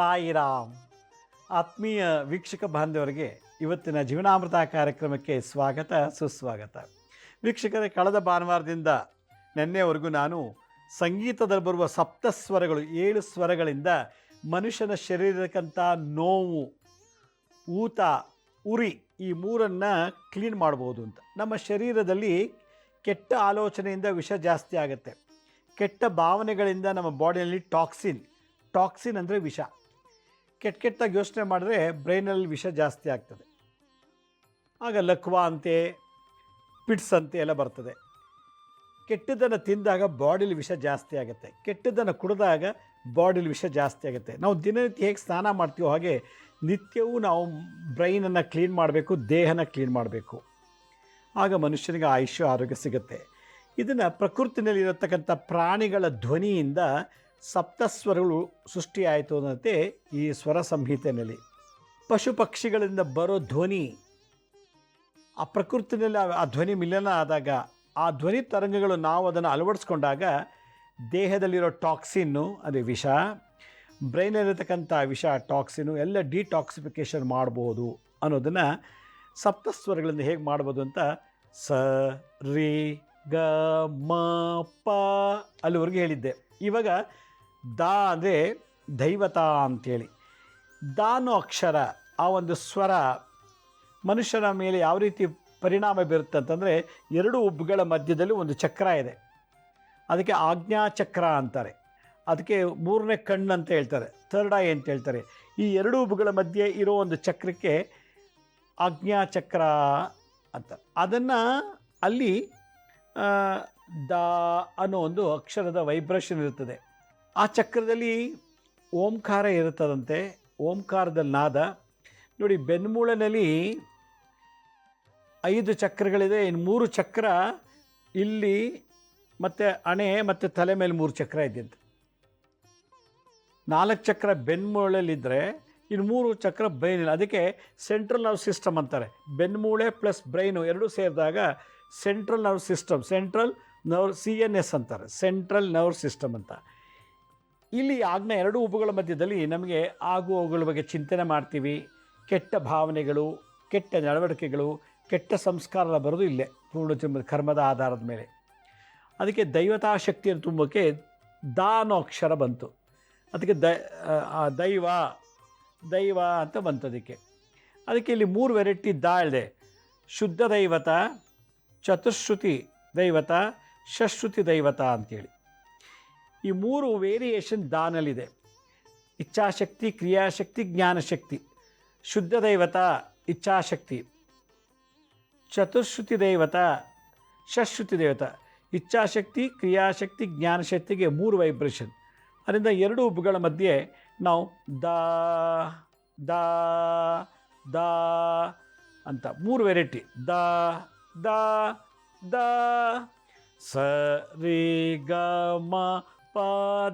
ಸಾಯಿರಾಮ್. ಆತ್ಮೀಯ ವೀಕ್ಷಕ ಬಾಂಧವರಿಗೆ ಇವತ್ತಿನ ಜೀವನಾಮೃತ ಕಾರ್ಯಕ್ರಮಕ್ಕೆ ಸ್ವಾಗತ ಸುಸ್ವಾಗತ. ವೀಕ್ಷಕರೇ, ಕಳೆದ ಭಾನುವಾರದಿಂದ ನಿನ್ನೆವರೆಗೂ ನಾನು ಸಂಗೀತದಲ್ಲಿ ಬರುವ ಸಪ್ತಸ್ವರಗಳು 7 ಸ್ವರಗಳಿಂದ ಮನುಷ್ಯನ ಶರೀರಕ್ಕಂಥ ನೋವು, ಊತ, ಉರಿ ಈ ಮೂರನ್ನು ಕ್ಲೀನ್ ಮಾಡ್ಬೋದು ಅಂತ. ನಮ್ಮ ಶರೀರದಲ್ಲಿ ಕೆಟ್ಟ ಆಲೋಚನೆಯಿಂದ ವಿಷ ಜಾಸ್ತಿ ಆಗುತ್ತೆ. ಕೆಟ್ಟ ಭಾವನೆಗಳಿಂದ ನಮ್ಮ ಬಾಡಿಯಲ್ಲಿ ಟಾಕ್ಸಿನ್ ಅಂದರೆ ವಿಷ. ಕೆಟ್ಟಾಗಿ ಯೋಚನೆ ಮಾಡಿದ್ರೆ ಬ್ರೈನಲ್ಲಿ ವಿಷ ಜಾಸ್ತಿ ಆಗ್ತದೆ. ಆಗ ಲಕ್ವ ಅಂತೆ, ಪಿಟ್ಸ್ ಅಂತೆ ಎಲ್ಲ ಬರ್ತದೆ. ಕೆಟ್ಟದನ್ನು ತಿಂದಾಗ ಬಾಡಿಲಿ ವಿಷ ಜಾಸ್ತಿ ಆಗುತ್ತೆ. ಕೆಟ್ಟದನ್ನು ಕುಡಿದಾಗ ಬಾಡಿಲಿ ವಿಷ ಜಾಸ್ತಿ ಆಗುತ್ತೆ. ನಾವು ದಿನನಿತ್ಯ ಹೇಗೆ ಸ್ನಾನ ಮಾಡ್ತೀವೋ ಹಾಗೆ ನಿತ್ಯವೂ ನಾವು ಬ್ರೈನನ್ನು ಕ್ಲೀನ್ ಮಾಡಬೇಕು, ದೇಹನ ಕ್ಲೀನ್ ಮಾಡಬೇಕು. ಆಗ ಮನುಷ್ಯನಿಗೆ ಆಯುಷ್ಯ, ಆರೋಗ್ಯ ಸಿಗುತ್ತೆ. ಇದನ್ನು ಪ್ರಕೃತಿನಲ್ಲಿರತಕ್ಕಂಥ ಪ್ರಾಣಿಗಳ ಧ್ವನಿಯಿಂದ ಸಪ್ತಸ್ವರಗಳು ಸೃಷ್ಟಿಯಾಯಿತು ಅನ್ನೋದೇ ಈ ಸ್ವರ ಸಂಹಿತೆಯಲ್ಲಿ. ಪಶು ಪಕ್ಷಿಗಳಿಂದ ಬರೋ ಧ್ವನಿ ಆ ಪ್ರಕೃತಿನಲ್ಲಿ ಆ ಧ್ವನಿ ಮಿಲನ ಆದಾಗ, ಆ ಧ್ವನಿ ತರಂಗಗಳು ನಾವು ಅದನ್ನು ಅಳವಡಿಸ್ಕೊಂಡಾಗ ದೇಹದಲ್ಲಿರೋ ಟಾಕ್ಸಿನ್ನು, ಅದೇ ವಿಷ, ಬ್ರೈನಲ್ಲಿರತಕ್ಕಂಥ ವಿಷ, ಟಾಕ್ಸಿನು ಎಲ್ಲ ಡಿಟಾಕ್ಸಿಫಿಕೇಷನ್ ಮಾಡ್ಬೋದು ಅನ್ನೋದನ್ನು ಸಪ್ತಸ್ವರಗಳಿಂದ ಹೇಗೆ ಮಾಡ್ಬೋದು ಅಂತ ಸ ರಿ ಗ ಮ ಪ ಅಲ್ಲಿವರೆಗೆ ಹೇಳಿದ್ದೆ. ಇವಾಗ ದ ಅಂದರೆ ದೈವತಾ ಅಂಥೇಳಿ. ದ ಅನ್ನೋ ಅಕ್ಷರ, ಆ ಒಂದು ಸ್ವರ ಮನುಷ್ಯನ ಮೇಲೆ ಯಾವ ರೀತಿ ಪರಿಣಾಮ ಬೀರುತ್ತೆ ಅಂತಂದರೆ, 2 ಉಬ್ಬುಗಳ ಮಧ್ಯದಲ್ಲಿ ಒಂದು ಚಕ್ರ ಇದೆ. ಅದಕ್ಕೆ ಆಜ್ಞಾಚಕ್ರ ಅಂತಾರೆ. ಅದಕ್ಕೆ 3ನೇ ಕಣ್ಣು ಅಂತ ಹೇಳ್ತಾರೆ, ಥರ್ಡ್ ಐ ಅಂತ ಹೇಳ್ತಾರೆ. ಈ 2 ಉಬ್ಬುಗಳ ಮಧ್ಯೆ ಇರೋ ಒಂದು ಚಕ್ರಕ್ಕೆ ಆಜ್ಞಾಚಕ್ರ ಅಂತ. ಅದನ್ನು ಅಲ್ಲಿ ದ ಅನ್ನೋ ಒಂದು ಅಕ್ಷರದ ವೈಬ್ರೇಷನ್ ಇರ್ತದೆ. ಆ ಚಕ್ರದಲ್ಲಿ ಓಂಕಾರ ಇರುತ್ತದಂತೆ. ಓಂಕಾರದಲ್ಲಿ ನಾದ ನೋಡಿ, ಬೆನ್ಮೂಳಿನಲ್ಲಿ 5 ಚಕ್ರಗಳಿದೆ. ಇನ್ನು 3 ಚಕ್ರ ಇಲ್ಲಿ, ಮತ್ತು ಹಣೆ ಮತ್ತು ತಲೆ ಮೇಲೆ 3 ಚಕ್ರ ಇದೆಯಂತೆ. 4 ಚಕ್ರ ಬೆನ್ಮೂಳಲ್ಲಿದ್ದರೆ ಇನ್ನು 3 ಚಕ್ರ ಬ್ರೈನಲ್ಲಿ. ಅದಕ್ಕೆ ಸೆಂಟ್ರಲ್ ನರ್ವ್ ಸಿಸ್ಟಮ್ ಅಂತಾರೆ. ಬೆನ್ಮೂಳೆ ಪ್ಲಸ್ ಬ್ರೈನು ಎರಡೂ ಸೇರಿದಾಗ central nerve system, central nerve CNS ಅಂತಾರೆ, ಸೆಂಟ್ರಲ್ ನರ್ವ್ ಸಿಸ್ಟಮ್ ಅಂತ. ಇಲ್ಲಿ ಆಜ್ಞಾ 2 ಉಬ್ಬುಗಳ ಮಧ್ಯದಲ್ಲಿ ನಮಗೆ ಆಗುವವುಗಳ ಬಗ್ಗೆ ಚಿಂತನೆ ಮಾಡ್ತೀವಿ. ಕೆಟ್ಟ ಭಾವನೆಗಳು, ಕೆಟ್ಟ ನಡವಳಿಕೆಗಳು, ಕೆಟ್ಟ ಸಂಸ್ಕಾರ ಬರೋದು ಇಲ್ಲೇ ಪೂರ್ಣ ಕರ್ಮದ ಆಧಾರದ ಮೇಲೆ. ಅದಕ್ಕೆ ದೈವತಾ ಶಕ್ತಿಯನ್ನು ತುಂಬೋಕ್ಕೆ ದ ಅನ್ನೋ ಅಕ್ಷರ ಬಂತು. ಅದಕ್ಕೆ ದೈವ ಅಂತ ಬಂತು. ಅದಕ್ಕೆ ಇಲ್ಲಿ 3 ವೆರೈಟಿ ದ ಇದೆ. ಶುದ್ಧ ದೈವತ, ಚತುಶ್ರುತಿ ದೈವತ, ಷಶ್ರುತಿ ದೈವತ ಅಂಥೇಳಿ ಈ 3 ವೇರಿಯೇಷನ್ ದಾನಲ್ಲಿದೆ. ಇಚ್ಛಾಶಕ್ತಿ, ಕ್ರಿಯಾಶಕ್ತಿ, ಜ್ಞಾನಶಕ್ತಿ. ಶುದ್ಧ ದೈವತ ಇಚ್ಛಾಶಕ್ತಿ, ಚತುಶ್ರುತಿ ದೈವತ, ಷಶ್ರುತಿ ದೈವತ. ಇಚ್ಛಾಶಕ್ತಿ, ಕ್ರಿಯಾಶಕ್ತಿ, ಜ್ಞಾನಶಕ್ತಿಗೆ 3 ವೈಬ್ರೇಷನ್. ಅದರಿಂದ 2 ಉಬ್ಬುಗಳ ಮಧ್ಯೆ ನಾವು ದ ದ ದ ಅಂತ 3 ವೆರೈಟಿ ದ ದ ದ ಸ ರಿ ಗ ಮ ಪ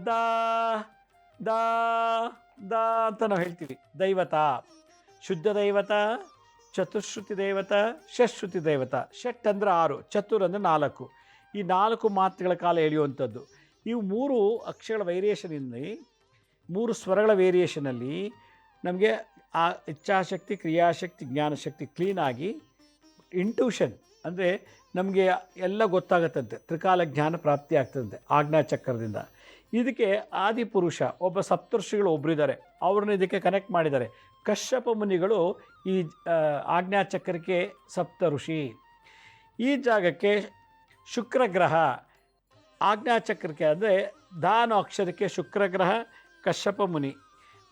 ದ ದ ದ ಅಂತ ನಾವು ಹೇಳ್ತೀವಿ. ದೈವತ, ಶುದ್ಧ ದೈವತ, ಚತುಶ್ರುತಿ ದೈವತ, ಷಶ್ರುತಿ ದೈವತ. ಷಟ್ ಅಂದರೆ 6, ಚತುರ್ ಅಂದರೆ 4. ಈ 4 ಮಾತುಗಳ ಕಾಲ ಎಳೆಯುವಂಥದ್ದು. ಇವು 3 ಅಕ್ಷರಗಳ ವೇರಿಯೇಷನಲ್ಲಿ, 3 ಸ್ವರಗಳ ವೇರಿಯೇಷನಲ್ಲಿ ನಮಗೆ ಆ ಇಚ್ಛಾಶಕ್ತಿ, ಕ್ರಿಯಾಶಕ್ತಿ, ಜ್ಞಾನಶಕ್ತಿ ಕ್ಲೀನಾಗಿ ಇಂಟ್ಯೂಷನ್ ಅಂದರೆ ನಮಗೆ ಎಲ್ಲ ಗೊತ್ತಾಗತ್ತಂತೆ. ತ್ರಿಕಾಲ ಜ್ಞಾನ ಪ್ರಾಪ್ತಿ ಆಗ್ತದಂತೆ ಆಜ್ಞಾಚಕ್ರದಿಂದ. ಇದಕ್ಕೆ ಆದಿಪುರುಷ ಒಬ್ಬ ಸಪ್ತರ್ಷಿಗಳು ಒಬ್ಬರಿದ್ದಾರೆ, ಅವ್ರನ್ನ ಇದಕ್ಕೆ ಕನೆಕ್ಟ್ ಮಾಡಿದ್ದಾರೆ. ಕಶ್ಯಪ ಮುನಿಗಳು ಈ ಆಜ್ಞಾಚಕ್ರಕ್ಕೆ ಸಪ್ತ ಋಷಿ. ಈ ಜಾಗಕ್ಕೆ ಶುಕ್ರಗ್ರಹ ಆಜ್ಞಾಚಕ್ರಕ್ಕೆ ಅಂದರೆ ದಾನ ಅಕ್ಷರಕ್ಕೆ ಶುಕ್ರಗ್ರಹ, ಕಶ್ಯಪ ಮುನಿ.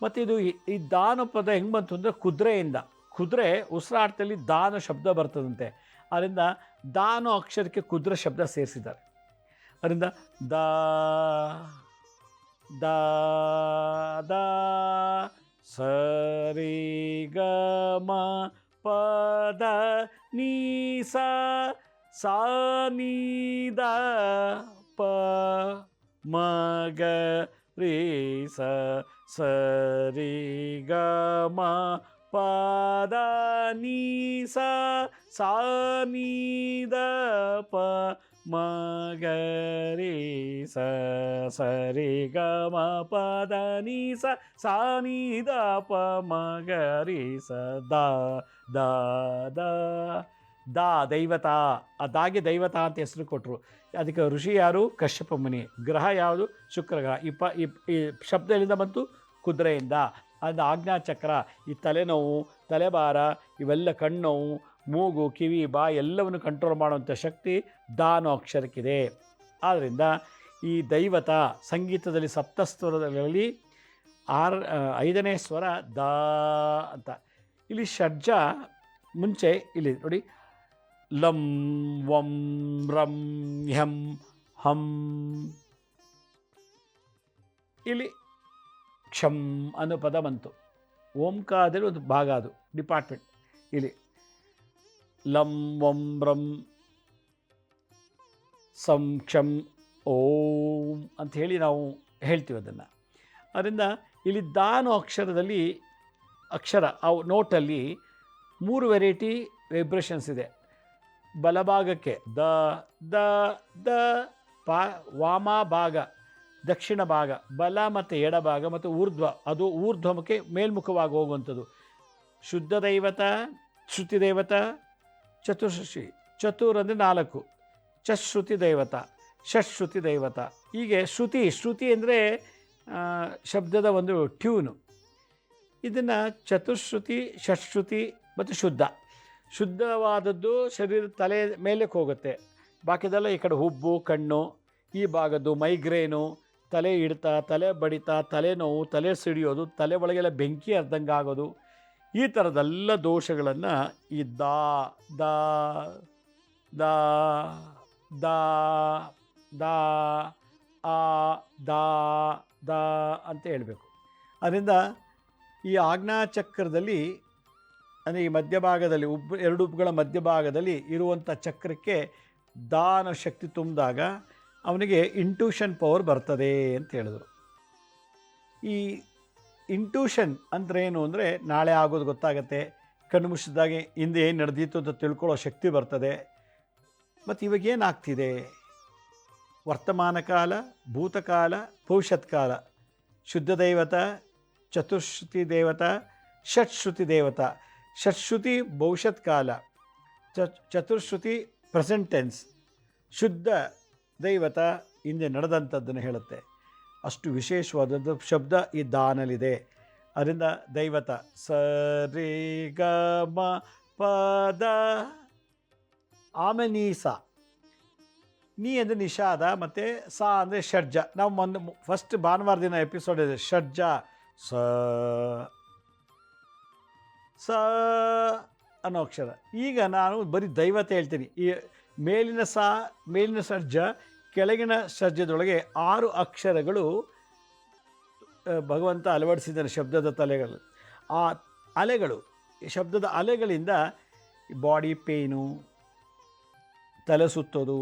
ಮತ್ತು ಇದು ಈ ದಾನ ಪದ ಹೆಂಗೆ ಬಂತು ಅಂದರೆ ಕುದುರೆಯಿಂದ. ಕುದುರೆ ಉಸಿರಾಟದಲ್ಲಿ ದಾನ ಶಬ್ದ ಬರ್ತದಂತೆ. ಅದರಿಂದ ದಾನ ಅಕ್ಷರಕ್ಕೆ ಕುದುರೆ ಶಬ್ದ ಸೇರಿಸಿದ್ದಾರೆ. ಅದರಿಂದ ದ ದ ದ ಸ ರಿ ಗ ಮ ಪ ದ ನೀ ಸ ನೀ ದ ಪ ಮ ಗ ರೀ ಸ ರಿ ಗ ಮ ಪ ದ ನೀ ಸ ನೀ ದ ಪ ಮ ಗ ರಿ ಸ ಸ ರಿ ಗ ಮ ಪ ದ ni ಸ ni ದ ಪ ಮ ಗ ರಿ ಸ ದ ದ ದ ದ ದೈವತ. ಆ ದಾಗೆ ದೈವತ ಅಂತ ಹೆಸರು ಕೊಟ್ಟರು. ಅದಕ್ಕೆ ಋಷಿ ಯಾರು? ಕಶ್ಯಪ ಮುನಿ. ಗ್ರಹ ಯಾವುದು? ಶುಕ್ರ ಗ್ರಹ. ಈ ಶಬ್ದ ಎಲ್ಲಿಂದ ಬಂತು? ಕುದುರೆಯಿಂದ. ಅದು ಆಜ್ಞಾಚಕ್ರ. ಈ ತಲೆನೋವು, ತಲೆಭಾರ, ಇವೆಲ್ಲ ಕಣ್ಣೋವು, ಮೂಗು, ಕಿವಿ, ಬಾಯಿ ಎಲ್ಲವನ್ನು ಕಂಟ್ರೋಲ್ ಮಾಡುವಂಥ ಶಕ್ತಿ ದ ಅನ್ನೋ ಅಕ್ಷರಕ್ಕಿದೆ. ಆದ್ದರಿಂದ ಈ ದೈವತ ಸಂಗೀತದಲ್ಲಿ ಸಪ್ತಸ್ವರದಲ್ಲಿ 5ನೇ ಸ್ವರ ದ ಅಂತ. ಇಲ್ಲಿ ಷಡ್ಜ ಮುಂಚೆ ಇಲ್ಲಿ ನೋಡಿ, ಲಂ ವಂ ರಂ ಹ್ಯಂ ಹಂ. ಇಲ್ಲಿ ಕ್ಷಂ ಅನ್ನೋ ಪದ ಬಂತು. ಓಂಕಾರದಲ್ಲಿ ಒಂದು ಭಾಗ, ಅದು ಡಿಪಾರ್ಟ್ಮೆಂಟ್. ಇಲ್ಲಿ ಲಂ ವಂ ರಂ ಸಂ ಕ್ಷಂ ಓಂ ಅಂತ ಹೇಳಿ ನಾವು ಹೇಳ್ತೀವಿ ಅದನ್ನು. ಅದರಿಂದ ಇಲ್ಲಿ ದಾನೋ ಅಕ್ಷರದಲ್ಲಿ ಆ ನೋಟಲ್ಲಿ 3 ವೆರೈಟಿ ವೈಬ್ರೇಷನ್ಸ್ ಇದೆ. ಬಲಭಾಗಕ್ಕೆ ದ ದ ದ ವಾಮ ಭಾಗ, ದಕ್ಷಿಣ ಭಾಗ, ಬಲ ಮತ್ತು ಎಡಭಾಗ ಮತ್ತು ಊರ್ಧ್ವ, ಅದು ಊರ್ಧ್ವಮುಖಕ್ಕೆ ಮೇಲ್ಮುಖವಾಗಿ ಹೋಗುವಂಥದ್ದು. ಶುದ್ಧ ದೈವತ, ಶ್ರುತಿ ದೈವತ, ಚತುರ್ಶ್ರುತಿ. ಚತುರ್ ಅಂದರೆ 4, ಚಶ್ರುತಿ ದೈವತ, ಷಶ್ರುತಿ ದೈವತ. ಹೀಗೆ ಶ್ರುತಿ ಅಂದರೆ ಶಬ್ದದ ಒಂದು ಟ್ಯೂನು. ಇದನ್ನು ಚತುಶ್ರುತಿ, ಷಶ್ರುತಿ ಮತ್ತು ಶುದ್ಧವಾದದ್ದು ಶರೀರ ತಲೆ ಮೇಲಕ್ಕೆ ಹೋಗುತ್ತೆ. ಬಾಕಿದೆಲ್ಲ ಈ ಕಡೆ ಹುಬ್ಬು, ಕಣ್ಣು, ಈ ಭಾಗದ್ದು ಮೈಗ್ರೇನು, ತಲೆ ಹಿಡ್ತಾ, ತಲೆ ಬಡಿತಾ, ತಲೆನೋವು, ತಲೆ ಸಿಡಿಯೋದು, ತಲೆ ಒಳಗೆಲ್ಲ ಬೆಂಕಿ ಅರ್ಧಂಗೆ ಆಗೋದು, ಈ ಥರದ್ದೆಲ್ಲ ದೋಷಗಳನ್ನು ಈ the the the the the ಆ ದ ದ ಅಂತ ಹೇಳಬೇಕು. ಅದರಿಂದ ಈ ಆಜ್ಞಾಚಕ್ರದಲ್ಲಿ ಅಂದರೆ ಈ ಮಧ್ಯಭಾಗದಲ್ಲಿ ಎರಡು ಉಬ್ಬುಗಳ ಮಧ್ಯಭಾಗದಲ್ಲಿ ಇರುವಂಥ ಚಕ್ರಕ್ಕೆ ದಾನ ಶಕ್ತಿ ತುಂಬಿದಾಗ ಅವನಿಗೆ ಇಂಟ್ಯೂಷನ್ ಪವರ್ ಬರ್ತದೆ ಅಂತ ಹೇಳಿದ್ರು. ಈ ಇಂಟ್ಯೂಷನ್ ಅಂದರೆ ಏನು ಅಂದರೆ, ನಾಳೆ ಆಗೋದು ಗೊತ್ತಾಗತ್ತೆ, ಕಣ್ಣು ಮುಚ್ಚಿದಾಗೆ ಹಿಂದೆ ಏನು ನಡೆದಿತ್ತು ಅಂತ ತಿಳ್ಕೊಳ್ಳೋ ಶಕ್ತಿ ಬರ್ತದೆ. ಮತ್ತು ಇವಾಗೇನಾಗ್ತಿದೆ, ವರ್ತಮಾನ ಕಾಲ, ಭೂತಕಾಲ, ಭವಿಷ್ಯತ್ ಕಾಲ, ಶುದ್ಧ ದೈವತ, ಚತುಶ್ರುತಿ ದೇವತ, ಷಟ್ಶ್ರುತಿ ದೇವತ. ಷಟ್ಶ್ರುತಿ ಭವಿಷ್ಯತ್ ಕಾಲ, ಚತುರ್ಶ್ರುತಿ ಪ್ರೆಸೆಂಟ್ ಟೆನ್ಸ್, ಶುದ್ಧ ದೈವತ ಹಿಂದೆ ನಡೆದಂಥದ್ದನ್ನು ಹೇಳುತ್ತೆ. ಅಷ್ಟು ವಿಶೇಷವಾದದ್ದು ಶಬ್ದ ಈ ದಾನಲ್ಲಿದೆ. ಅದರಿಂದ ದೈವತ ಸ ರೇ ಗ ಮ ಪ ದ. ಆಮೇಲೆ ನೀ ಅಂದರೆ ನಿಷಾದ, ಮತ್ತು ಸಾ ಅಂದರೆ ಷಡ್ಜ. ನಾವು ಫಸ್ಟ್ ಭಾನುವಾರ ದಿನ ಎಪಿಸೋಡ್ ಇದೆ, ಷಡ್ಜ ಸ ಸ ಅನ್ನೋ ಅಕ್ಷರ. ಈಗ ನಾನು ಬರೀ ದೈವತೆ ಹೇಳ್ತೀನಿ. ಈ ಮೇಲಿನ ಷಡ್ಜ, ಕೆಳಗಿನ ಷಡ್ಜದೊಳಗೆ 6 ಅಕ್ಷರಗಳು ಭಗವಂತ ಅಳವಡಿಸಿದ್ದಾನೆ ಶಬ್ದದ ತಲೆಗಳು. ಆ ಅಲೆಗಳು, ಶಬ್ದದ ಅಲೆಗಳಿಂದ ಬಾಡಿ ಪೇಯ್ನು, ತಲೆ ಸುತ್ತೋದು,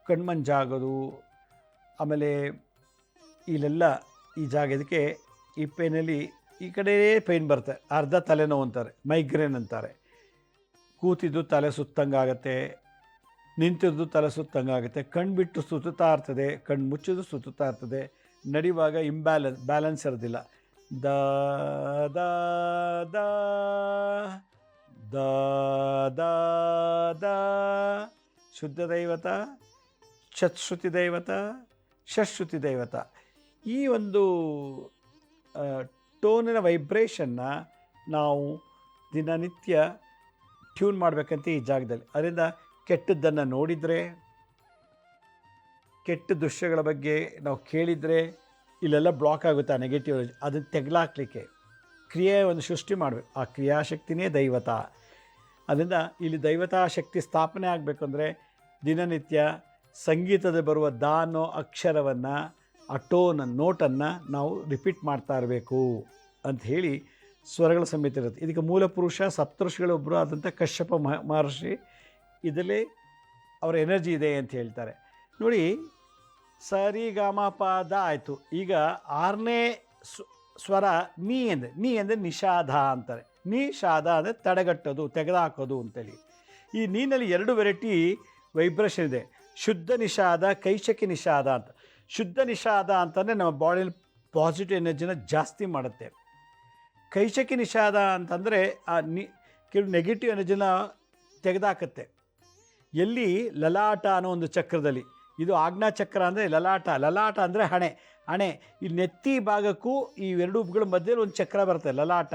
ಕಣ್ಮಂಜಾಗೋದು, ಆಮೇಲೆ ಇಲ್ಲೆಲ್ಲ ಈ ಜಾಗದಕ್ಕೆ ಈ ಪೇನಲ್ಲಿ ಈ ಕಡೆ ಪೇಯ್ನ್ ಬರುತ್ತೆ, ಅರ್ಧ ತಲೆನೋವು ಅಂತಾರೆ, ಮೈಗ್ರೇನ್ ಅಂತಾರೆ. ಕೂತಿದ್ದು ತಲೆ ಸುತ್ತಂಗಾಗತ್ತೆ, ನಿಂತಿದ್ದು ತಲೆ ಸುತ್ತಂಗಾಗುತ್ತೆ, ಕಣ್ಣು ಬಿಟ್ಟು ಸುತ್ತುತ್ತಾ ಇರ್ತದೆ, ಕಣ್ಣು ಮುಚ್ಚಿದ್ದು ಸುತ್ತುತ್ತಾ ಇರ್ತದೆ, ನಡೆಯುವಾಗ ಬ್ಯಾಲೆನ್ಸ್ ಇರೋದಿಲ್ಲ. The the the the the the. ಶುದ್ಧ ದೈವತ, ಚತುಶ್ರುತಿ ದೈವತ, ಷಟ್ಶ್ರುತಿ ದೈವತ. ಈ ಒಂದು ಟೋನಿನ ವೈಬ್ರೇಷನ್ನ ನಾವು ದಿನನಿತ್ಯ ಟ್ಯೂನ್ ಮಾಡಬೇಕಂತ ಈ ಜಾಗದಲ್ಲಿ. ಅದರಿಂದ ಕೆಟ್ಟದ್ದನ್ನು ನೋಡಿದರೆ, ಕೆಟ್ಟ ದೃಶ್ಯಗಳ ಬಗ್ಗೆ ನಾವು ಕೇಳಿದರೆ ಇಲ್ಲೆಲ್ಲ ಬ್ಲಾಕ್ ಆಗುತ್ತೆ ಆ ನೆಗೆಟಿವ್. ಅದನ್ನು ತೆಗೆಲಾಕ್ಲಿಕ್ಕೆ ಕ್ರಿಯೆ ಒಂದು ಸೃಷ್ಟಿ ಮಾಡಬೇಕು. ಆ ಕ್ರಿಯಾಶಕ್ತಿನೇ ದೈವತ. ಅದರಿಂದ ಇಲ್ಲಿ ದೈವತಾ ಶಕ್ತಿ ಸ್ಥಾಪನೆ ಆಗಬೇಕಂದ್ರೆ ದಿನನಿತ್ಯ ಸಂಗೀತದ ಬರುವ ದ ಅನ್ನೋ ಅಕ್ಷರವನ್ನು, ಆ ಟೋನ್ ನೋಟನ್ನು ನಾವು ರಿಪೀಟ್ ಮಾಡ್ತಾ ಇರಬೇಕು ಅಂತ ಹೇಳಿ ಸ್ವರಗಳ ಸಮೇತ ಇರುತ್ತೆ. ಇದಕ್ಕೆ ಮೂಲ ಪುರುಷ ಸಪ್ತಋಷಿಗಳೊಬ್ಬರು ಆದಂಥ ಕಶ್ಯಪ ಮಹರ್ಷಿ, ಇದರಲ್ಲಿ ಅವರ ಎನರ್ಜಿ ಇದೆ ಅಂತ ಹೇಳ್ತಾರೆ. ನೋಡಿ, ಸರಿ ಗ ಮ ಪ ದ ಆಯಿತು. ಈಗ 6ನೇ ಸ್ವರ ನೀ ಅಂದರೆ ನಿಷಾದ ಅಂತಾರೆ. ನಿಷಾದ ಅಂದರೆ ತಡೆಗಟ್ಟೋದು, ತೆಗೆದುಹಾಕೋದು ಅಂತೇಳಿ. ಈ ನೀನಲ್ಲಿ 2 ವೆರೈಟಿ ವೈಬ್ರೇಷನ್ ಇದೆ. ಶುದ್ಧ ನಿಷಾದ, ಕೈಶಕಿ ನಿಷಾದ ಅಂತ. ಶುದ್ಧ ನಿಷಾದ ಅಂತಂದರೆ ನಮ್ಮ ಬಾಡಿಯಲ್ಲಿ ಪಾಸಿಟಿವ್ ಎನರ್ಜಿನ ಜಾಸ್ತಿ ಮಾಡುತ್ತೆ. ಕೈಶಕಿ ನಿಷಾದ ಅಂತಂದರೆ ಕೆಲವು ನೆಗೆಟಿವ್ ಎನರ್ಜಿನ ತೆಗೆದಾಕತ್ತೆ. ಎಲ್ಲಿ ಲಲಾಟ ಅನ್ನೋ ಒಂದು ಚಕ್ರದಲ್ಲಿ, ಇದು ಆಜ್ಞಾ ಚಕ್ರ ಅಂದರೆ ಲಲಾಟ. ಲಲಾಟ ಅಂದರೆ ಹಣೆ. ಈ ನೆತ್ತಿ ಭಾಗಕ್ಕೂ ಈ ಎರಡು ಉಬ್ಗಳ ಮಧ್ಯದಲ್ಲಿ ಒಂದು ಚಕ್ರ ಬರುತ್ತೆ, ಲಲಾಟ.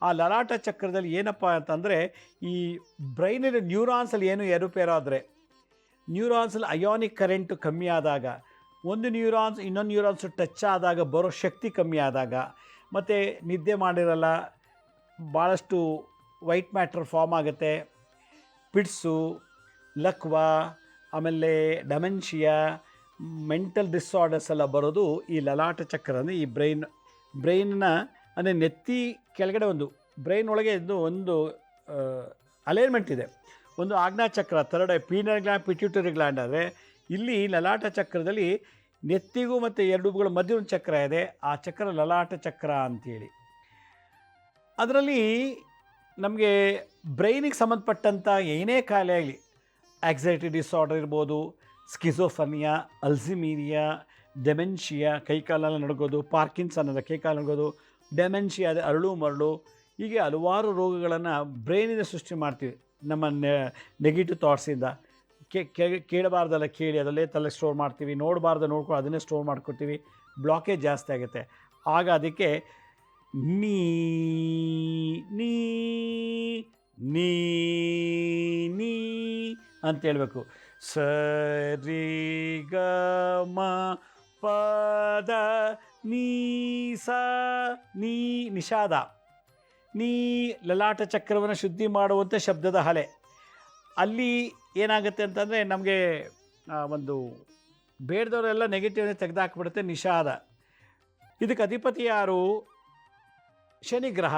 ಆ ಲಲಾಟ ಚಕ್ರದಲ್ಲಿ ಏನಪ್ಪ ಅಂತಂದರೆ, ಈ ಬ್ರೈನಿನ ನ್ಯೂರಾನ್ಸಲ್ಲಿ ಏನು ಏರುಪೇರಾದರೆ, ನ್ಯೂರಾನ್ಸಲ್ಲಿ ಅಯಾನಿಕ್ ಕರೆಂಟು ಕಮ್ಮಿ ಆದಾಗ, ಒಂದು ನ್ಯೂರಾನ್ಸ್ ಇನ್ನೊಂದು ನ್ಯೂರಾನ್ಸು ಟಚ್ ಆದಾಗ ಬರೋ ಶಕ್ತಿ ಕಮ್ಮಿ ಆದಾಗ, ಮತ್ತು ನಿದ್ದೆ ಮಾಡಿರಲ್ಲ, ಭಾಳಷ್ಟು ವೈಟ್ ಮ್ಯಾಟ್ರ್ ಫಾರ್ಮ್ ಆಗುತ್ತೆ, ಪಿಡ್ಸು, ಲಕ್ವಾ, ಆಮೇಲೆ ಡೆಮೆನ್ಷಿಯಾ, ಮೆಂಟಲ್ ಡಿಸಾರ್ಡರ್ಸ್ ಎಲ್ಲ ಬರೋದು ಈ ಲಲಾಟ ಚಕ್ರ. ಅಂದರೆ ಈ ಬ್ರೈನ್ನ ಅಂದರೆ ನೆತ್ತಿ ಕೆಳಗಡೆ ಒಂದು ಬ್ರೈನ್ ಒಳಗೆ ಒಂದು ಅಲೈನ್ಮೆಂಟ್ ಇದೆ. ಒಂದು ಆಜ್ಞಾ ಚಕ್ರ, third I, penal gland, pituitary gland. ಆದರೆ ಇಲ್ಲಿ ಲಲಾಟ ಚಕ್ರದಲ್ಲಿ ನೆತ್ತಿಗೂ ಮತ್ತು ಎರಡು ಉಬ್ಬುಗಳ ಮಧ್ಯೆ ಒಂದು ಚಕ್ರ ಇದೆ, ಆ ಚಕ್ರ ಲಲಾಟ ಚಕ್ರ ಅಂತೇಳಿ. ಅದರಲ್ಲಿ ನಮಗೆ ಬ್ರೈನಿಗೆ ಸಂಬಂಧಪಟ್ಟಂಥ ಏನೇ ಕಾಯಿಲೆ ಆಗಲಿ, ಆಕ್ಸೈಟಿ ಡಿಸಾರ್ಡರ್ ಇರ್ಬೋದು, ಸ್ಕಿಜೋಫ್ರೆನಿಯಾ, ಅಲ್ಝೀಮೀರಿಯಾ, ಡೆಮೆನ್ಷಿಯಾ, ಕೈಕಾಲೆಲ್ಲ ನಡುಗೋದು, ಪಾರ್ಕಿನ್ಸನ್ ಅಂದರೆ ಕೈಕಾಲು ನಡುಗೋದು, ಡೆಮೆನ್ಷಿಯಾ ಅದೇ ಅರಳು ಮರಳು, ಹೀಗೆ ಹಲವಾರು ರೋಗಗಳನ್ನು ಬ್ರೈನಿಂದ ಸೃಷ್ಟಿ ಮಾಡ್ತೀವಿ ನಮ್ಮ ನೆಗೆಟಿವ್ ಥಾಟ್ಸಿಂದ. ಕೇಳಬಾರ್ದಲ್ಲ ಕೇಳಿ ಅದರಲ್ಲೇ ತಲೆ ಸ್ಟೋರ್ ಮಾಡ್ತೀವಿ, ನೋಡಬಾರ್ದು ನೋಡ್ಕೊಂಡು ಅದನ್ನೇ ಸ್ಟೋರ್ ಮಾಡ್ಕೊತೀವಿ, ಬ್ಲಾಕೇಜ್ ಜಾಸ್ತಿ ಆಗುತ್ತೆ. ಆಗ ಅದಕ್ಕೆ ನೀ ನೀ ನೀ ನೀ ಅಂತ ಹೇಳಬೇಕು. ಸರಿ ಗ ಮ ಪದ ನೀ ಸ ನೀ ನಿಷಾದ. ನೀ ಲಲಾಟ ಚಕ್ರವನ್ನು ಶುದ್ಧಿ ಮಾಡುವಂಥ ಶಬ್ದದ ಅಲೆ. ಅಲ್ಲಿ ಏನಾಗುತ್ತೆ ಅಂತಂದರೆ ನಮಗೆ ಒಂದು ಬೇಡದವರೆಲ್ಲ ನೆಗೆಟಿವ್ನೇ ತೆಗೆದುಹಾಕ್ಬಿಡುತ್ತೆ ನಿಷಾದ. ಇದಕ್ಕೆ ಅಧಿಪತಿ ಯಾರು? ಶನಿ ಗ್ರಹ.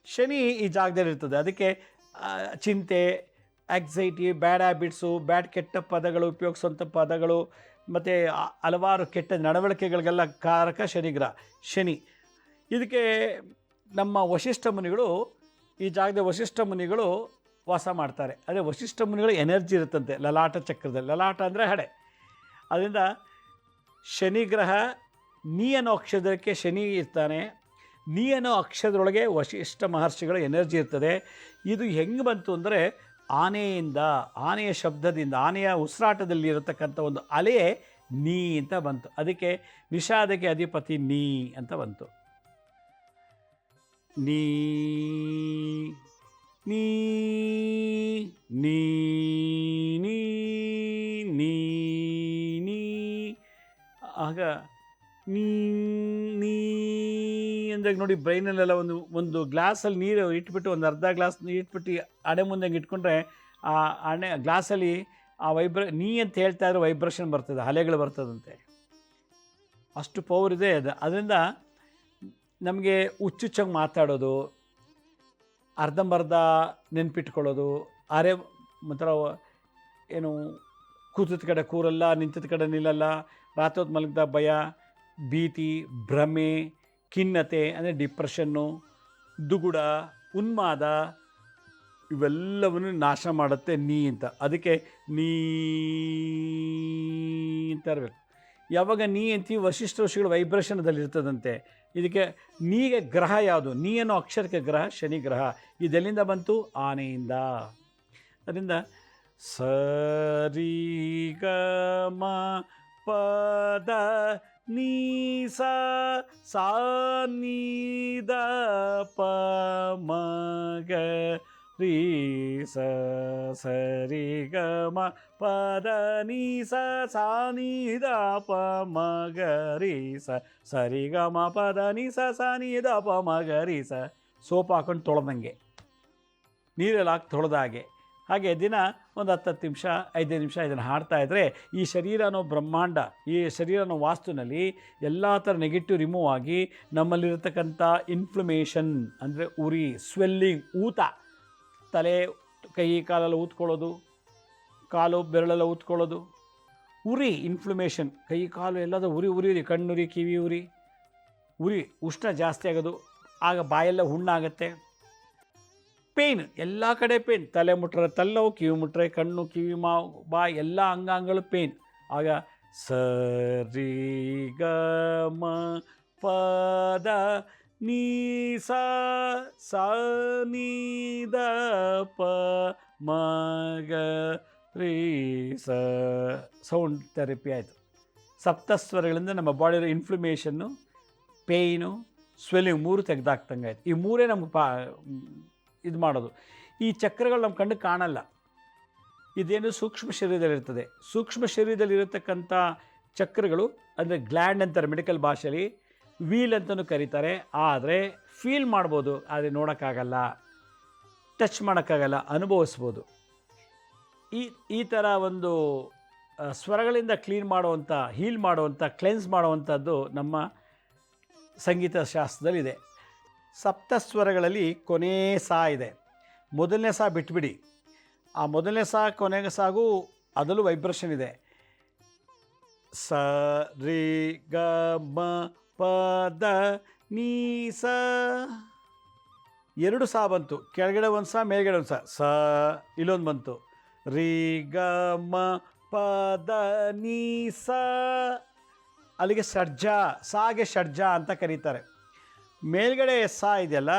ಶನಿ ಈ ಜಾಗದಲ್ಲಿರ್ತದೆ. ಅದಕ್ಕೆ ಚಿಂತೆ, ಆಕ್ಸೈಟಿ, ಬ್ಯಾಡ್ ಹ್ಯಾಬಿಟ್ಸು, ಕೆಟ್ಟ ಪದಗಳು, ಉಪಯೋಗಿಸುವಂಥ ಪದಗಳು ಮತ್ತು ಹಲವಾರು ಕೆಟ್ಟ ನಡವಳಿಕೆಗಳಿಗೆಲ್ಲ ಕಾರಕ ಶನಿಗ್ರಹ, ಶನಿ. ಇದಕ್ಕೆ ನಮ್ಮ ವಶಿಷ್ಠ ಮುನಿಗಳು, ಈ ಜಾಗದ ವಶಿಷ್ಠ ಮುನಿಗಳು ವಾಸ ಮಾಡ್ತಾರೆ. ಅದೇ ವಶಿಷ್ಠ ಮುನಿಗಳು ಎನರ್ಜಿ ಇರುತ್ತಂತೆ ಲಲಾಟ ಚಕ್ರದಲ್ಲಿ. ಲಲಾಟ ಅಂದರೆ ಹಡೆ. ಅದರಿಂದ ಶನಿಗ್ರಹ ನೀ ಅನ್ನೋ ಅಕ್ಷರಕ್ಕೆ ಶನಿ ಇರ್ತಾನೆ. ನೀ ಅನ್ನೋ ಅಕ್ಷರದೊಳಗೆ ವಶಿಷ್ಠ ಮಹರ್ಷಿಗಳ ಎನರ್ಜಿ ಇರ್ತದೆ. ಇದು ಹೆಂಗೆ ಬಂತು ಅಂದರೆ ಆನೆಯಿಂದ, ಆನೆಯ ಶಬ್ದದಿಂದ, ಆನೆಯ ಉಸಿರಾಟದಲ್ಲಿ ಇರತಕ್ಕಂಥ ಒಂದು ಅಲೆ ನೀ ಅಂತ ಬಂತು. ಅದಕ್ಕೆ ನಿಷಾದಕ್ಕೆ ಅಧಿಪತಿ ನೀ ಅಂತ ಬಂತು. ನೀ ನೀ ನೀ ನೀ ನೀ ನೀ. ಆಗ ನೀ ನೀ ಅಂದಾಗ ನೋಡಿ, ಬ್ರೈನಲ್ಲೆಲ್ಲ ಒಂದು ಗ್ಲಾಸಲ್ಲಿ ನೀರು ಇಟ್ಬಿಟ್ಟು, ಒಂದು ಅರ್ಧ ಗ್ಲಾಸ್ ನೀರು ಇಟ್ಬಿಟ್ಟು ಅಡೆ ಮುಂದೆ ಹಂಗೆ ಇಟ್ಕೊಂಡ್ರೆ ಆ ಗ್ಲಾಸಲ್ಲಿ ಆ ನೀ ಅಂತ ಹೇಳ್ತಾ ಇದ್ರೆ ವೈಬ್ರೇಷನ್ ಬರ್ತದೆ, ಅಲೆಗಳು ಬರ್ತದಂತೆ. ಅಷ್ಟು ಪವರ್ ಇದೆ ಅದು. ಅದರಿಂದ ನಮಗೆ ಹುಚ್ಚುಚ್ಚಂಗೆ ಮಾತಾಡೋದು, ಅರ್ಧಂಬರ್ಧ ನೆನ್ಪಿಟ್ಕೊಳ್ಳೋದು, ಮಾತ್ರ ಏನು ಕೂತಿದ ಕಡೆ ಕೂರಲ್ಲ, ನಿಂತಿದ್ದ ಕಡೆ ನಿಲ್ಲಲ್ಲ, ರಾತ್ರಿ ಹೊತ್ತು ಮಲಗಿದ ಭಯ, ಭೀತಿ, ಭ್ರಮೆ, ಖಿನ್ನತೆ ಅಂದರೆ ಡಿಪ್ರೆಷನ್ನು, ದುಗುಡ, ಉನ್ಮಾದ, ಇವೆಲ್ಲವನ್ನು ನಾಶ ಮಾಡುತ್ತೆ ನೀ ಅಂತ. ಅದಕ್ಕೆ ನೀ ಅಂತ ಇರಬೇಕು. ಯಾವಾಗ ನೀ ಅಂತೀವಿ ವಶಿಷ್ಠ ಋಷಿಗಳು ವೈಬ್ರೇಷನದಲ್ಲಿ ಇರ್ತದಂತೆ. ಇದಕ್ಕೆ ನೀಗೆ ಗ್ರಹ ಯಾವುದು? ನೀ ಅನ್ನೋ ಅಕ್ಷರಕ್ಕೆ ಗ್ರಹ ಶನಿ ಗ್ರಹ. ಇದೆಲ್ಲಿಂದ ಬಂತು? ಆನೆಯಿಂದ. ಅದರಿಂದ ಸರಿ ಗ ಮ ಪದ ನೀ ಸಾ ನೀ ದ ಪ ಮ ಗ ರೀ ಸರಿ ಗ ಮ ಪದ ನೀ ಸಾ ನೀ ದ ಪ ಮ ಗ ರೀ ಸರಿ ಗ ಮ ಪದ ನೀ ಸಾ ನೀ ದ ಪ ಮ ಗ ರೀ ಸೋಪ್ ಹಾಕೊಂಡು ತೊಳೆದಂಗೆ, ನೀರಲ್ಲಿ ಹಾಕಿ ತೊಳೆದಾಗೆ. ಹಾಗೆ ದಿನ ಒಂದು 10 ನಿಮಿಷ 5 ನಿಮಿಷ ಇದನ್ನು ಹಾಡ್ತಾಯಿದ್ರೆ ಈ ಶರೀರ ಅನ್ನೋ ಬ್ರಹ್ಮಾಂಡ, ಈ ಶರೀರ ಅನ್ನೋ ವಾಸ್ತುನಲ್ಲಿ ಎಲ್ಲ ಥರ ನೆಗೆಟಿವ್ ರಿಮೂವ್ ಆಗಿ ನಮ್ಮಲ್ಲಿರತಕ್ಕಂಥ ಇನ್ಫ್ಲಮೇಷನ್ ಅಂದರೆ ಉರಿ, ಸ್ವೆಲ್ಲಿಂಗ್, ಊತ, ತಲೆ ಕೈ ಕಾಲೆಲ್ಲ ಊದ್ಕೊಳ್ಳೋದು, ಕಾಲು ಬೆರಳೆಲ್ಲ ಊದ್ಕೊಳ್ಳೋದು, ಉರಿ, ಇನ್ಫ್ಲಮೇಷನ್, ಕೈ ಕಾಲು ಎಲ್ಲದ ಉರಿ, ಕಣ್ಣುರಿ, ಕಿವಿ ಉರಿ, ಉಷ್ಣ ಜಾಸ್ತಿ ಆಗೋದು, ಆಗ ಬಾಯೆಲ್ಲ ಹುಣ್ಣಾಗತ್ತೆ, ಪೇಯ್ನ್, ಎಲ್ಲ ಕಡೆ ಪೇಯ್ನ್. ತಲೆ ಮುಟ್ರೆ ತಲೆನೋವು, ಕಿವಿ ಮುಟ್ರೆ ಕಣ್ಣು, ಕಿವಿ ಬಾಯಿ ಎಲ್ಲ ಅಂಗಾಂಗಗಳು ಪೇಯ್ನ್. ಆಗ ಸ ರಿ ಗ ಮ ಪ ದ ನೀ ಸ ಸ ನೀ ದ ಪ ಮ ಗ ರೀ ಸ. ಸೌಂಡ್ ಥೆರಪಿ ಆಯಿತು. ಸಪ್ತಸ್ವರಗಳಿಂದ ನಮ್ಮ ಬಾಡಿಯಲ್ಲಿರೋ ಇನ್ಫ್ಲಮೇಷನ್ನು, ಪೇಯ್ನು, ಸ್ವೆಲ್ಲಿಂಗ್ 3 ತೆಗೆದಾಕ್ತಂಗೆ ಆಯ್ತು. ಈ 3 ನಮ್ಗೆ ಇದು ಮಾಡೋದು. ಈ ಚಕ್ರಗಳು ನಮ್ಮ ಕಣ್ಣಿಗೆ ಕಾಣಲ್ಲ. ಇದೇನು ಸೂಕ್ಷ್ಮ ಶರೀರದಲ್ಲಿರ್ತದೆ. ಸೂಕ್ಷ್ಮ ಶರೀರದಲ್ಲಿರತಕ್ಕಂಥ ಚಕ್ರಗಳು ಅಂದರೆ ಗ್ಲ್ಯಾಂಡ್ ಅಂತಾರೆ ಮೆಡಿಕಲ್ ಭಾಷೆಯಲ್ಲಿ, ವೀಲ್ ಅಂತಲೂ ಕರೀತಾರೆ. ಆದರೆ ಫೀಲ್ ಮಾಡ್ಬೋದು, ಆದರೆ ನೋಡೋಕ್ಕಾಗಲ್ಲ, ಟಚ್ ಮಾಡೋಕ್ಕಾಗಲ್ಲ, ಅನುಭವಿಸ್ಬೋದು. ಈ ಥರ ಒಂದು ಸ್ವರಗಳಿಂದ ಕ್ಲೀನ್ ಮಾಡುವಂಥ, ಹೀಲ್ ಮಾಡುವಂಥ, ಕ್ಲೆನ್ಸ್ ಮಾಡುವಂಥದ್ದು ನಮ್ಮ ಸಂಗೀತ ಶಾಸ್ತ್ರದಲ್ಲಿದೆ. ಸಪ್ತಸ್ವರಗಳಲ್ಲಿ ಕೊನೆ ಸಾ ಇದೆ. ಮೊದಲನೇ ಸಾ ಬಿಟ್ಬಿಡಿ. ಆ ಮೊದಲನೇ ಸಾ ಕೊನೆಗೆ ಸಾಗೂ ಅದರಲ್ಲೂ ವೈಬ್ರೇಷನ್ ಇದೆ. ಸ ರಿ ಗ ಮ ಪ ದ ನೀ ಸ. 2 ಸಾ ಬಂತು, ಕೆಳಗಡೆ ಒಂದು ಸಾ, ಮೇಲ್ಗಡೆ ಒಂದು ಸ ಇಲ್ಲೊಂದು ಬಂತು. ರಿ ಗ ಮ ಪ ದ ನೀ ಸ. ಅಲ್ಲಿಗೆ ಷಡ್ಜ, ಸಾಗೆ ಷಡ್ಜ ಅಂತ ಕರೀತಾರೆ. ಮೇಲ್ಗಡೆ ಸಾ ಇದೆಯಲ್ಲ,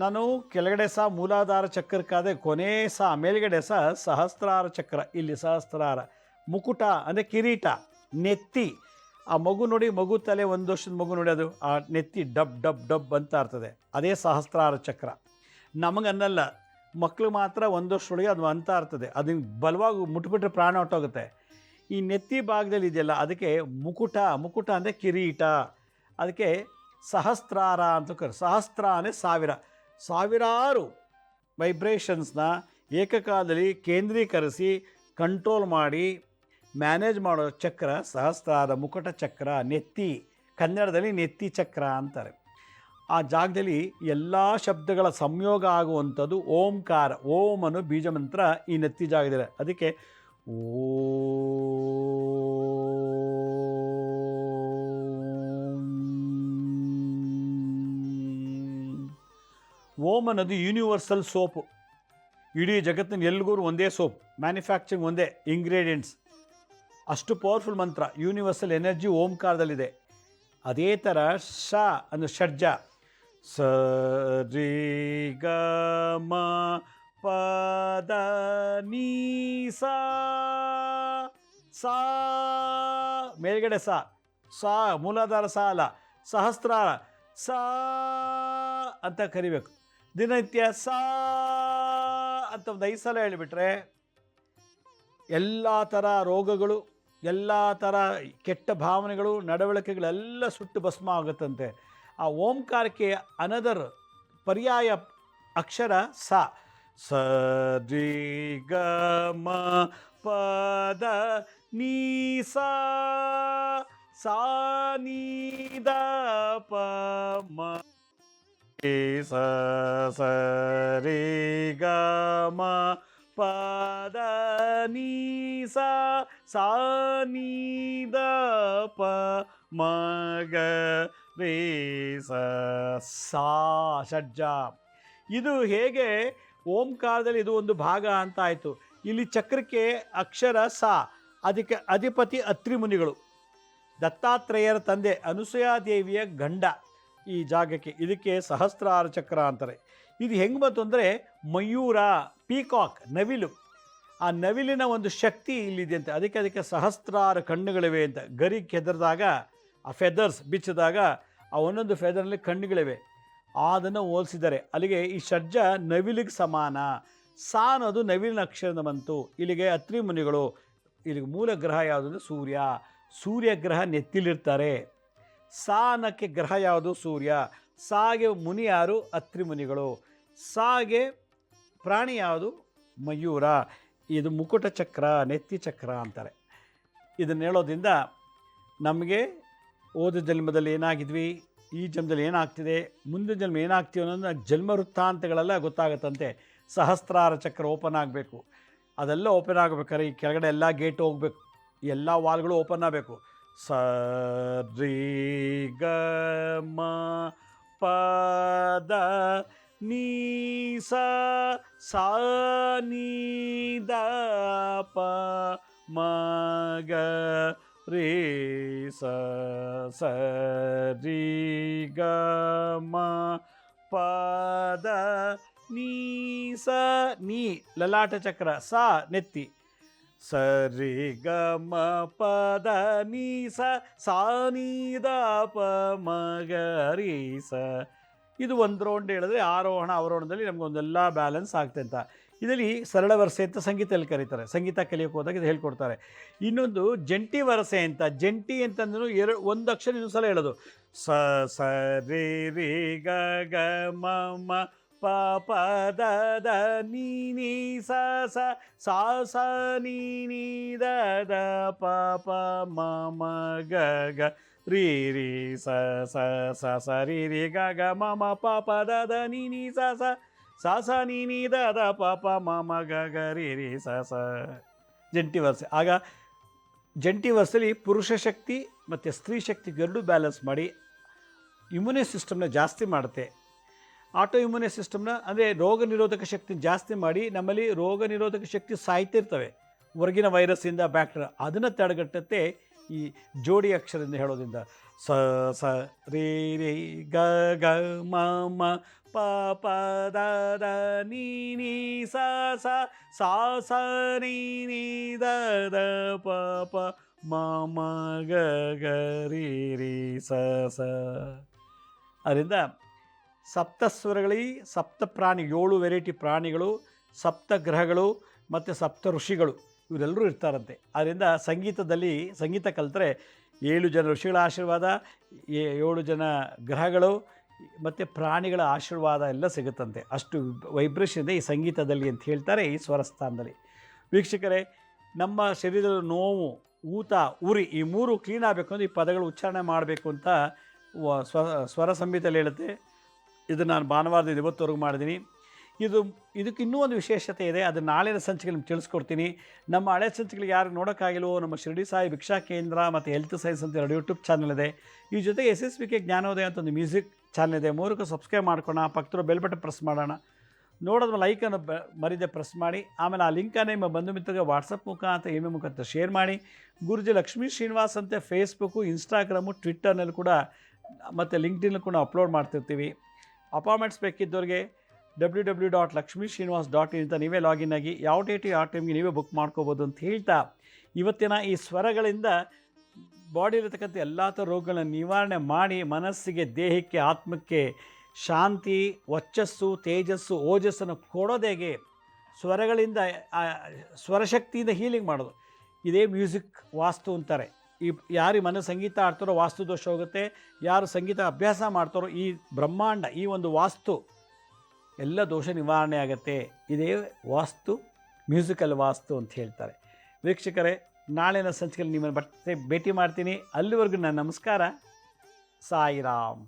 ನಾನು ಕೆಳಗಡೆ ಸಾ ಮೂಲಾಧಾರ ಚಕ್ರಕ್ಕಾದರೆ ಕೊನೆ ಸಾ ಮೇಲ್ಗಡೆ ಸಾ ಸಹಸ್ರಾರ ಚಕ್ರ. ಇಲ್ಲಿ ಸಹಸ್ರಾರ ಮುಕುಟ ಅಂದರೆ ಕಿರೀಟ, ನೆತ್ತಿ. ಆ ಮಗು ನೋಡಿ, ಮಗು ತಲೆ 1 ವರ್ಷದ ಮಗು ನೋಡಿ, ಅದು ಆ ನೆತ್ತಿ ಡಬ್ ಡಬ್ ಡಬ್ ಅಂತ ಇರ್ತದೆ. ಅದೇ ಸಹಸ್ರಾರ ಚಕ್ರ. ನಮಗನ್ನಲ್ಲ, ಮಕ್ಕಳು ಮಾತ್ರ 1 ವರ್ಷದೊಳಗೆ ಅದು ಅಂತ ಇರ್ತದೆ. ಅದನ್ನು ಬಲವಾಗಿ ಮುಟ್ಬಿಟ್ರೆ ಪ್ರಾಣ ಹೊಟ್ಟೋಗುತ್ತೆ. ಈ ನೆತ್ತಿ ಭಾಗದಲ್ಲಿ ಇದೆಯಲ್ಲ, ಅದಕ್ಕೆ ಮುಕುಟ. ಮುಕುಟ ಅಂದರೆ ಕಿರೀಟ. ಅದಕ್ಕೆ ಸಹಸ್ರಾರ ಅಂತ ಸಹಸ್ರ ಅಂದರೆ 1000. ಸಾವಿರಾರು ವೈಬ್ರೇಷನ್ಸ್ನ ಏಕಕಾಲದಲ್ಲಿ ಕೇಂದ್ರೀಕರಿಸಿ ಕಂಟ್ರೋಲ್ ಮಾಡಿ ಮ್ಯಾನೇಜ್ ಮಾಡೋ ಚಕ್ರ ಸಹಸ್ರಾರ, ಮುಕುಟ ಚಕ್ರ, ನೆತ್ತಿ. ಕನ್ನಡದಲ್ಲಿ ನೆತ್ತಿ ಚಕ್ರ ಅಂತಾರೆ. ಆ ಜಾಗದಲ್ಲಿ ಎಲ್ಲ ಶಬ್ದಗಳ ಸಂಯೋಗ ಆಗುವಂಥದ್ದು ಓಂಕಾರ. ಓಂ ಅನ್ನೋ ಬೀಜ ಮಂತ್ರ ಈ ನೆತ್ತಿ ಜಾಗದಲ್ಲಿ. ಅದಕ್ಕೆ ಓಂ ಅನ್ನೋದು ಯೂನಿವರ್ಸಲ್ ಸೋಪು. ಇಡೀ ಜಗತ್ತಿನ ಎಲ್ಗೂ ಒಂದೇ ಸೋಪ್, ಮ್ಯಾನುಫ್ಯಾಕ್ಚರಿಂಗ್ ಒಂದೇ, ಇಂಗ್ರೀಡಿಯೆಂಟ್ಸ್. ಅಷ್ಟು ಪವರ್ಫುಲ್ ಮಂತ್ರ. ಯೂನಿವರ್ಸಲ್ ಎನರ್ಜಿ ಓಂಕಾರದಲ್ಲಿದೆ. ಅದೇ ಥರ ಶ ಅನ್ನೋ ಷಡ್ಜ. ಸ ರಿ ಗ ಮ ಪ ದ ನೀ ಸಾ. ಸಾ ಮೇಲ್ಗಡೆ ಸಾ, ಸಾ ಮೂಲಾಧಾರ ಸಾ ಅಲ್ಲ, ಸಹಸ್ರಾರ ಸಾ ಅಂತ ಕರಿಬೇಕು. ದಿನನಿತ್ಯ ಸಾ ಅಂತ ಒಂದು 5 ಸಲ ಹೇಳಿಬಿಟ್ರೆ ಎಲ್ಲ ಥರ ರೋಗಗಳು, ಎಲ್ಲ ಥರ ಕೆಟ್ಟ ಭಾವನೆಗಳು, ನಡವಳಿಕೆಗಳೆಲ್ಲ ಸುಟ್ಟು ಭಸ್ಮ ಆಗುತ್ತಂತೆ. ಆ ಓಂಕಾರಕ್ಕೆ ಅನದರ್ ಪರ್ಯಾಯ ಅಕ್ಷರ ಸ. ಸ ರಿ ಗ ಮ ಪ ದ ನೀ ಸಾ. ಸಾ ನೀ ದ ಪ ಮ ಸ. ಸ ರಿ ಗ ಮ ಪ ದ ನೀ ಸಾ. ಸಾ ನೀ ದ ಪ ಮ ಗ ರೀ ಸ. ಸಾ ಷಡ್ಜ. ಇದು ಹೇಗೆ ಓಂಕಾರದಲ್ಲಿ ಇದು ಒಂದು ಭಾಗ ಅಂತ ಆಯಿತು. ಇಲ್ಲಿ ಚಕ್ರಕ್ಕೆ ಅಕ್ಷರ ಸಾ. ಅದಕ್ಕೆ ಅಧಿಪತಿ ಅತ್ರಿ ಮುನಿಗಳು, ದತ್ತಾತ್ರೇಯರ ತಂದೆ, ಅನುಸೂಯಾದೇವಿಯ ಗಂಡ. ಈ ಜಾಗಕ್ಕೆ ಇದಕ್ಕೆ ಸಹಸ್ರಾರ ಚಕ್ರ ಅಂತಾರೆ. ಇದು ಹೆಂಗೆ ಬಂತು ಅಂದರೆ, ಮಯೂರ, ಪೀಕಾಕ್, ನವಿಲು. ಆ ನವಿಲಿನ ಒಂದು ಶಕ್ತಿ ಇಲ್ಲಿದೆ ಅಂತ. ಅದಕ್ಕೆ ಸಹಸ್ರಾರ ಕಣ್ಣುಗಳಿವೆ ಅಂತ. ಗರಿ ಕೆದರಿದಾಗ ಆ ಫೆದರ್ಸ್ ಬಿಚ್ಚಿದಾಗ ಆ ಒಂದೊಂದು ಫೆದರ್ನಲ್ಲಿ ಕಣ್ಣುಗಳಿವೆ. ಅದನ್ನು ಹೋಲಿಸಿದ್ದಾರೆ. ಅಲ್ಲಿಗೆ ಈ ಷಡ್ಜ ನವಿಲಿಗೆ ಸಮಾನ. ಸಾ ಅನ್ನೋದು ನವಿಲಿನ ಅಕ್ಷರದ ಬಂತು. ಇಲ್ಲಿಗೆ ಅತ್ರಿ ಮುನಿಗಳು. ಇಲ್ಲಿಗೆ ಮೂಲ ಗ್ರಹ ಯಾವುದಂದ್ರೆ ಸೂರ್ಯ. ಸೂರ್ಯ ಗ್ರಹ ನೆತ್ತಿಲಿರ್ತಾರೆ. ಸಾ ಅನ್ನಕ್ಕೆ ಗ್ರಹ ಯಾವುದು? ಸೂರ್ಯ. ಸಾಗೆ ಮುನಿ ಯಾರು? ಅತ್ರಿ ಮುನಿಗಳು. ಸಾಗೆ ಪ್ರಾಣಿ ಯಾವುದು? ಮಯೂರ. ಇದು ಮುಕುಟ ಚಕ್ರ, ನೆತ್ತಿ ಚಕ್ರ ಅಂತಾರೆ. ಇದನ್ನು ಹೇಳೋದ್ರಿಂದ ನಮಗೆ ಹೋದ ಜನ್ಮದಲ್ಲಿ ಏನಾಗಿದ್ವಿ, ಈ ಜನ್ಮದಲ್ಲಿ ಏನಾಗ್ತಿದೆ, ಮುಂದಿನ ಜನ್ಮ ಏನಾಗ್ತೀವಿ ಅನ್ನೋದನ್ನ ಜನ್ಮ ವೃತ್ತಾಂತಗಳೆಲ್ಲ ಗೊತ್ತಾಗುತ್ತಂತೆ. ಸಹಸ್ರಾರ ಚಕ್ರ ಓಪನ್ ಆಗಬೇಕು. ಅದೆಲ್ಲ ಓಪನ್ ಆಗಬೇಕಾದ್ರೆ ಈ ಕೆಳಗಡೆ ಎಲ್ಲ ಗೇಟ್ ಹೋಗಬೇಕು, ಎಲ್ಲ ವಾಲ್ಗಳು ಓಪನ್ ಆಗಬೇಕು. ಸ ರಿ ಗ ಮ ಪ ದ ನೀ ಸ ಸಾ ನೀ ದ ಪ ಮ ಗ ರೇ ಸ ಸ ರಿ ಗ ಮ ಪ ದ ನೀ ಸ ನೀ ಲಲಾಟ ಚಕ್ರ ಸ ನೆತ್ತಿ ಸರಿ ಗ ಮ ಪ ದ ನೀ ಸ ಸಾ ನೀ ದ ಪ ಮ ಗ ರೀ ಸ. ಇದು ಒಂದು ರೌಂಡ್ ಹೇಳಿದ್ರೆ ಆರೋಹಣ ಅವರೋಹಣದಲ್ಲಿ ನಮಗೊಂದೆಲ್ಲ ಬ್ಯಾಲೆನ್ಸ್ ಆಗ್ತದೆ ಅಂತ. ಇದರಲ್ಲಿ ಸರಳ ವರಸೆ ಅಂತ ಸಂಗೀತದಲ್ಲಿ ಕರೀತಾರೆ. ಸಂಗೀತ ಕಲಿಯೋಕೆ ಹೋದಾಗ ಇದು ಹೇಳ್ಕೊಡ್ತಾರೆ. ಇನ್ನೊಂದು ಜಂಟಿ ವರಸೆ ಅಂತ. ಜಂಟಿ ಅಂತಂದ್ರೂ ಒಂದು ಅಕ್ಷರ ಇನ್ನೊಂದು ಸಲ ಹೇಳೋದು. ಸ ಸ ರೇ ರೇ ಗ ಗ ಮ ಮ ಪ ಪ ದ ದ ನೀ ನೀ ಸ ಸ ಸಾ ಸ ನೀ ನೀ ದ ದ ಪ ಪ ಮ ಮ ಗ ಗ ರೀ ರೀ ಸ ಸ ಸ ಸ ರೀ ರೀ ಗ ಗ ಮ ಮ ಪ ಪ ದ ದ ನೀ ನೀ ಸ ಸ ಸಾ ಸ ನೀ ನೀ ದ ದ ಪ ಪ ಮ ಮ ಗ ಗ ರೀ ರೀ ಸ ಸ. ಜಂಟಿ ವರ್ಷೆ. ಆಗ ಜಂಟಿ ವರ್ಷದಲ್ಲಿ ಪುರುಷ ಶಕ್ತಿ ಮತ್ತು ಸ್ತ್ರೀ ಶಕ್ತಿ ಎರಡೂ ಬ್ಯಾಲೆನ್ಸ್ ಮಾಡಿ ಇಮ್ಯುನಿ ಸಿಸ್ಟಮ್ನ ಜಾಸ್ತಿ ಮಾಡುತ್ತೆ. ಆಟೋ ಇಮ್ಯುನಿ ಸಿಸ್ಟಮ್ನ ಅಂದರೆ ರೋಗ ನಿರೋಧಕ ಶಕ್ತಿ ಜಾಸ್ತಿ ಮಾಡಿ ನಮ್ಮಲ್ಲಿ ರೋಗ ನಿರೋಧಕ ಶಕ್ತಿ ಸಾಯ್ತಿರ್ತವೆ ಹೊರಗಿನ ವೈರಸ್ಸಿಂದ ಬ್ಯಾಕ್ಟೀರಿಯಾ, ಅದನ್ನು ತಡೆಗಟ್ಟುತ್ತೆ ಈ ಜೋಡಿ ಅಕ್ಷರದಿಂದ ಹೇಳೋದ್ರಿಂದ. ಸ ಸ ರೇ ರೇ ಗ ಗ ಮ ಮ ಪ ಪ ದ ದ ನೀ ನೀ ಸ ಸ ಸಾ ಸ ನೀ ನೀ ದ ದ ಪ ಪ ಮ ಮ ಗ ಗ ರೀ ರೀ ಸ ಸ. ಅದರಿಂದ ಸಪ್ತಸ್ವರಗಳಲ್ಲಿ ಸಪ್ತ ಪ್ರಾಣಿ, 7 ವೆರೈಟಿ ಪ್ರಾಣಿಗಳು, ಸಪ್ತ ಗ್ರಹಗಳು ಮತ್ತು ಸಪ್ತ ಋಷಿಗಳು ಇವರೆಲ್ಲರೂ ಇರ್ತಾರಂತೆ. ಆದ್ದರಿಂದ ಸಂಗೀತದಲ್ಲಿ ಸಂಗೀತ ಕಲಿತ್ರೆ 7 ಜನ ಋಷಿಗಳ ಆಶೀರ್ವಾದ, 7 ಜನ ಗ್ರಹಗಳು ಮತ್ತು ಪ್ರಾಣಿಗಳ ಆಶೀರ್ವಾದ ಎಲ್ಲ ಸಿಗುತ್ತಂತೆ. ಅಷ್ಟು ವೈಬ್ರೇಷನ್ ಇದೆ ಈ ಸಂಗೀತದಲ್ಲಿ ಅಂತ ಹೇಳ್ತಾರೆ ಈ ಸ್ವರಸ್ಥಾನದಲ್ಲಿ. ವೀಕ್ಷಕರೇ, ನಮ್ಮ ಶರೀರದ ನೋವು, ಊತ, ಉರಿ ಈ 3 ಕ್ಲೀನ್ ಆಗಬೇಕು ಅಂದರೆ ಈ ಪದಗಳು ಉಚ್ಚಾರಣೆ ಮಾಡಬೇಕು ಅಂತ ಸ್ವರ ಸಂಹಿತೆಯಲ್ಲಿ ಹೇಳುತ್ತೆ. ಇದು ನಾನು ಭಾನುವಾರದಿಂದ ಇವತ್ತವರೆಗೂ ಮಾಡಿದ್ದೀನಿ. ಇದಕ್ಕೆ ಇನ್ನೂ ಒಂದು ವಿಶೇಷತೆ ಇದೆ, ಅದು ನಾಳಿನ ಸಂಚಿಕೆ ನಿಮ್ಗೆ ತಿಳಿಸ್ಕೊಡ್ತೀನಿ. ನಮ್ಮ ಹಳೆ ಸಂಚಿಕೆಗಳಿಗೆ ಯಾರು ನೋಡೋಕ್ಕಾಗಿಲ್ವೋ ನಮ್ಮ ಶಿರಡಿ ಸಾಯಿ ಭಿಕ್ಷಾ ಕೇಂದ್ರ ಮತ್ತು ಹೆಲ್ತ್ ಸೈನ್ಸ್ ಅಂತ 2 ಯೂಟ್ಯೂಬ್ ಚಾನಲ್ ಇದೆ. ಈ ಜೊತೆಗೆ SSVK ಜ್ಞಾನೋದಯ ಅಂತ ಒಂದು ಮ್ಯೂಸಿಕ್ ಚಾನಲ್ ಇದೆ. 3ಕ್ಕೂ ಸಬ್ಸ್ಕ್ರೈಬ್ ಮಾಡ್ಕೊಳ್ಳೋಣ, ಪಕ್ಕದ ಬೆಲ್ ಬಟನ್ ಪ್ರೆಸ್ ಮಾಡೋಣ. ನೋಡೋದು ಲೈಕನ್ನು ಮರಿದೆ ಪ್ರೆಸ್ ಮಾಡಿ. ಆಮೇಲೆ ಆ ಲಿಂಕನ್ನು ನಿಮ್ಮ ಬಂಧು ಮಿತ್ರರಿಗೆ ವಾಟ್ಸಪ್ ಮುಖಾಂತರ ಇಮೇಲ್ ಮುಖಾಂತರ ಶೇರ್ ಮಾಡಿ. ಗುರುಜಿ ಲಕ್ಷ್ಮೀ ಶ್ರೀನಿವಾಸ್ ಅಂತ ಫೇಸ್ಬುಕ್ಕು, ಇನ್ಸ್ಟಾಗ್ರಾಮು, ಟ್ವಿಟ್ಟರ್ನಲ್ಲಿ ಕೂಡ ಮತ್ತು ಲಿಂಕ್ಡ್ಇನ್ ಕೂಡ ಅಪ್ಲೋಡ್ ಮಾಡ್ತಿರ್ತೀವಿ. ಅಪಾಯಿಂಟ್ಮೆಂಟ್ಸ್ ಬೇಕಿದ್ದವ್ರಿಗೆ www.lakshmisrinivas.in ಅಂತ ನೀವೇ ಲಾಗಿನ್ ಆಗಿ ಯಾವ ಡೇಟು ಯಾವ ಟೈಮ್ಗೆ ನೀವೇ ಬುಕ್ ಮಾಡ್ಕೋಬೋದು ಅಂತ ಹೇಳ್ತಾ, ಇವತ್ತಿನ ಈ ಸ್ವರಗಳಿಂದ ಬಾಡಿಲಿರ್ತಕ್ಕಂಥ ಎಲ್ಲ ಥರ ರೋಗಗಳನ್ನು ನಿವಾರಣೆ ಮಾಡಿ ಮನಸ್ಸಿಗೆ, ದೇಹಕ್ಕೆ, ಆತ್ಮಕ್ಕೆ ಶಾಂತಿ, ವರ್ಚಸ್ಸು, ತೇಜಸ್ಸು, ಓಜಸ್ಸನ್ನು ಕೊಡೋದೇಗೆ ಸ್ವರಗಳಿಂದ, ಸ್ವರಶಕ್ತಿಯಿಂದ ಹೀಲಿಂಗ್ ಮಾಡೋದು. ಇದೇ ಮ್ಯೂಸಿಕ್ ವಾಸ್ತು ಅಂತಾರೆ. ಯಾರು ಮನೆ ಸಂಗೀತ ಆಡ್ತಾರೋ ವಾಸ್ತು ದೋಷ ಹೋಗುತ್ತೆ. ಯಾರು ಸಂಗೀತ ಅಭ್ಯಾಸ ಮಾಡ್ತಾರೋ ಈ ಬ್ರಹ್ಮಾಂಡ, ಈ ಒಂದು ವಾಸ್ತು ಎಲ್ಲ ದೋಷ ನಿವಾರಣೆ ಆಗುತ್ತೆ. ಇದೇ ವಾಸ್ತು, ಮ್ಯೂಸಿಕಲ್ ವಾಸ್ತು ಅಂತ ಹೇಳ್ತಾರೆ. ವೀಕ್ಷಕರೇ, ನಾಳಿನ ಸಂಚಿಕೆಯಲ್ಲಿ ನಿಮ್ಮನ್ನು ಭೇಟಿ ಮಾಡ್ತೀನಿ. ಅಲ್ಲಿವರೆಗೂ ನನ್ನ ನಮಸ್ಕಾರ. ಸಾಯಿರಾಮ್.